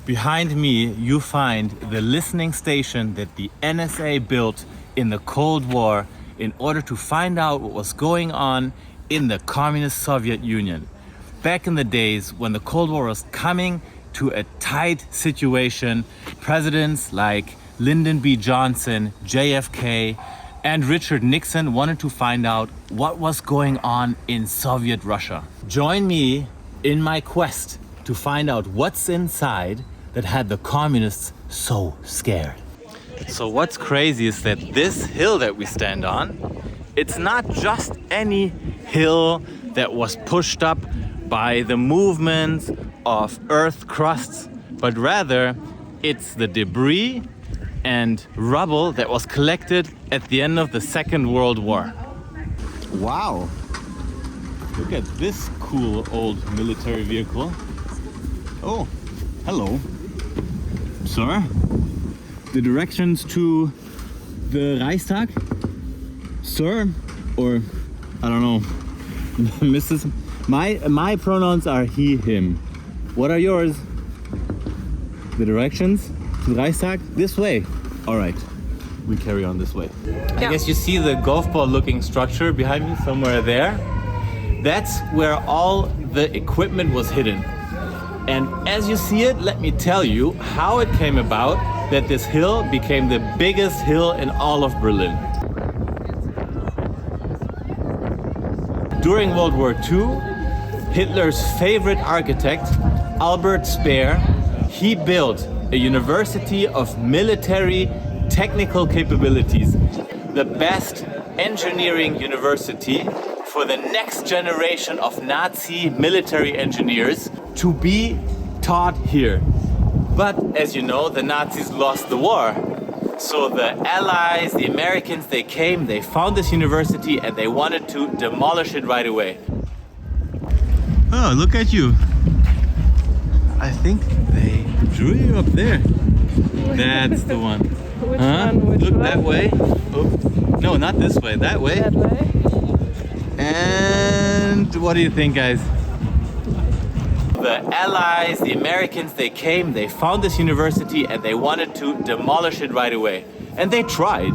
Behind me, you find the listening station that the NSA built in the Cold War in order to find out what was going on in the communist Soviet Union. Back in the days when the Cold War was coming to a tight situation, presidents like Lyndon B. Johnson, JFK, and Richard Nixon wanted to find out what was going on in Soviet Russia. Join me in my quest to find out what's inside that had the communists so scared. So what's crazy is that this hill that we stand on, it's not just any hill that was pushed up by the movements of earth crusts, but rather it's the debris and rubble that was collected at the end of the Second World War. Wow! Look at this cool old military vehicle. Oh, hello. Sir, the directions to the Reichstag? Sir, or I don't know, Mrs. My pronouns are he, him. What are yours? The directions to the Reichstag? This way. All right, we carry on this way. Yeah. I guess you see the golf ball looking structure behind me somewhere there. That's where all the equipment was hidden. And as you see it, let me tell you how it came about that this hill became the biggest hill in all of Berlin. During World War II, Hitler's favorite architect, Albert Speer, he built a university of military technical capabilities, the best engineering university for the next generation of Nazi military engineers to be taught here. But as you know, the Nazis lost the war. So the Allies, the Americans, they came, they found this university and they wanted to demolish it right away. Oh, look at you. I think they drew you up there. That's the one. Which one? Which look one? That way. Oh, no, not this way, that way. That way. And what do you think, guys? The Allies, the Americans, they came, they found this university and they wanted to demolish it right away. And they tried.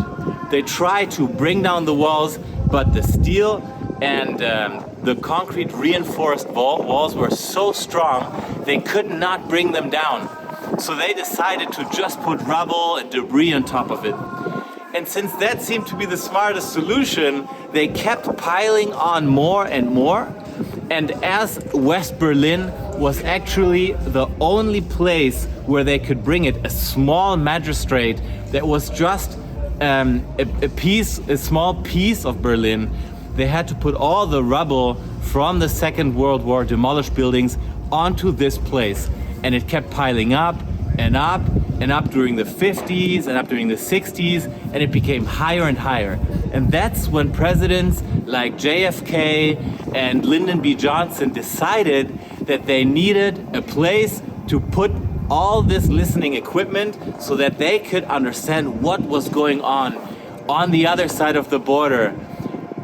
They tried to bring down the walls, but the steel and the concrete reinforced walls were so strong, they could not bring them down. So they decided to just put rubble and debris on top of it. And since that seemed to be the smartest solution, they kept piling on more and more. And as West Berlin was actually the only place where they could bring it, a small magistrate that was just a small piece of Berlin, they had to put all the rubble from the Second World War demolished buildings onto this place. And it kept piling up and up and up during the 50s and up during the 60s, and it became higher and higher. And that's when presidents like JFK and Lyndon B. Johnson decided that they needed a place to put all this listening equipment so that they could understand what was going on the other side of the border,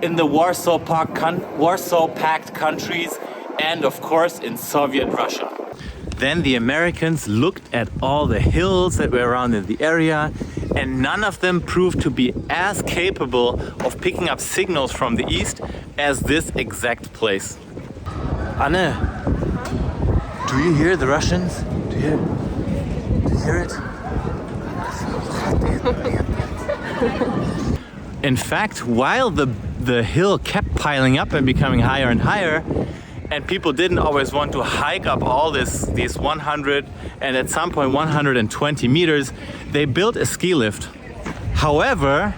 in the Warsaw Pact countries, and of course in Soviet Russia. Then the Americans looked at all the hills that were around in the area, and none of them proved to be as capable of picking up signals from the east as this exact place. Anne, do you hear the Russians? Do you hear it? In fact, while the hill kept piling up and becoming higher and higher, and people didn't always want to hike up all these 100 and at some point 120 meters, they built a ski lift. However,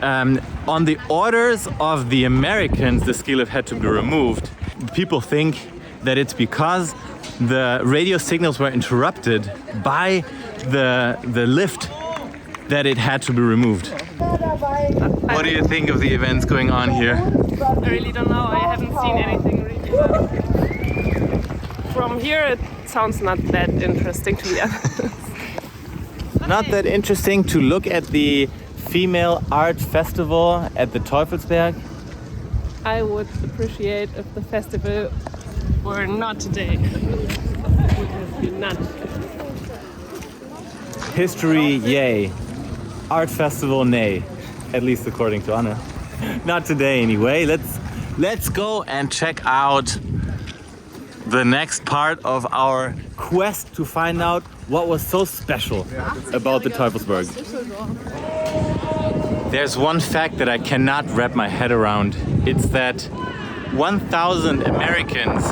on the orders of the Americans, the ski lift had to be removed. People think that it's because the radio signals were interrupted by the lift that it had to be removed. What do you think of the events going on here? I really don't know. I haven't seen anything really. From here, it sounds not that interesting, to be honest. Not that interesting to look at the female art festival at the Teufelsberg? I would appreciate if the festival were not today. It would have been none. History, yay. Art festival, nay. At least according to Anna. Not today anyway. Let's go and check out the next part of our quest to find out what was so special about the Teufelsberg. There's one fact that I cannot wrap my head around. It's that 1,000 Americans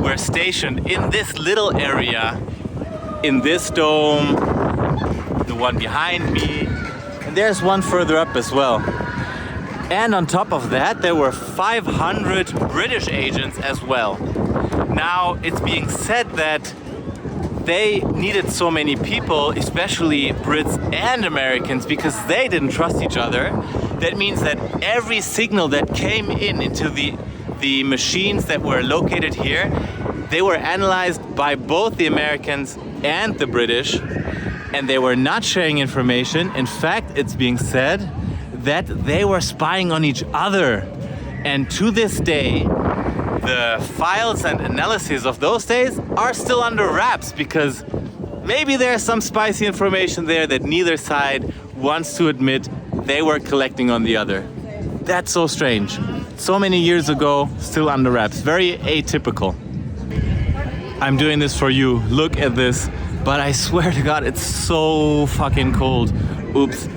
were stationed in this little area, in this dome, the one behind me, and there's one further up as well. And on top of that, there were 500 British agents as well. Now, it's being said that they needed so many people, especially Brits and Americans, because they didn't trust each other. That means that every signal that came into the machines that were located here, they were analyzed by both the Americans and the British, and they were not sharing information. In fact, it's being said that they were spying on each other. And to this day, the files and analyses of those days are still under wraps, because maybe there's some spicy information there that neither side wants to admit they were collecting on the other. That's so strange. So many years ago, still under wraps. Very atypical. I'm doing this for you. Look at this. But I swear to God, it's so fucking cold. Oops.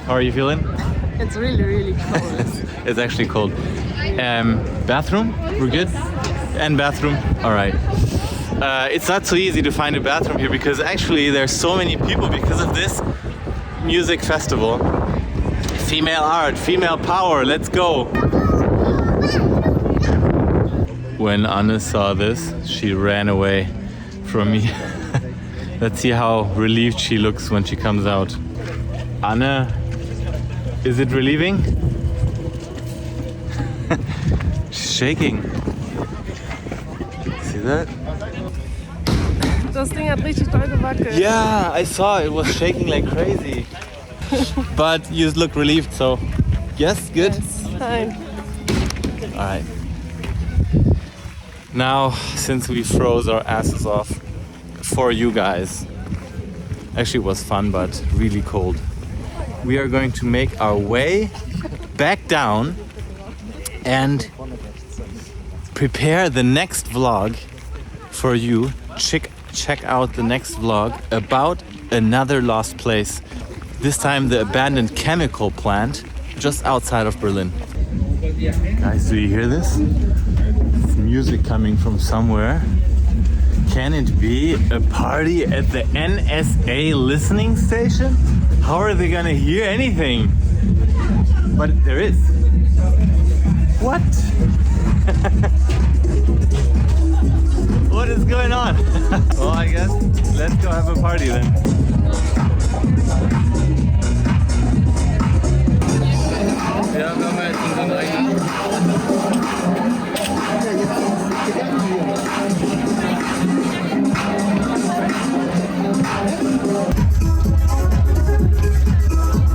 How are you feeling? It's really, really cold. It's actually cold. Bathroom? We're good? And bathroom? All right. It's not so easy to find a bathroom here because actually there's so many people because of this music festival. Female art, female power, let's go. When Anna saw this, she ran away from me. Let's see how relieved she looks when she comes out. Anna, is it relieving? She's shaking. See that? Das Ding hat richtig doll gewackelt. Yeah, I saw it was shaking like crazy. But you look relieved, so yes, good? Yes, fine. Alright. Now, since we froze our asses off for you guys, actually it was fun but really cold, we are going to make our way back down and prepare the next vlog for you. Check out the next vlog about another lost place. This time the abandoned chemical plant just outside of Berlin. Guys, do you hear this? It's music coming from somewhere. Can it be a party at the NSA listening station? How are they gonna hear anything? But there is. What? What is going on? Well, I guess let's go have a party then.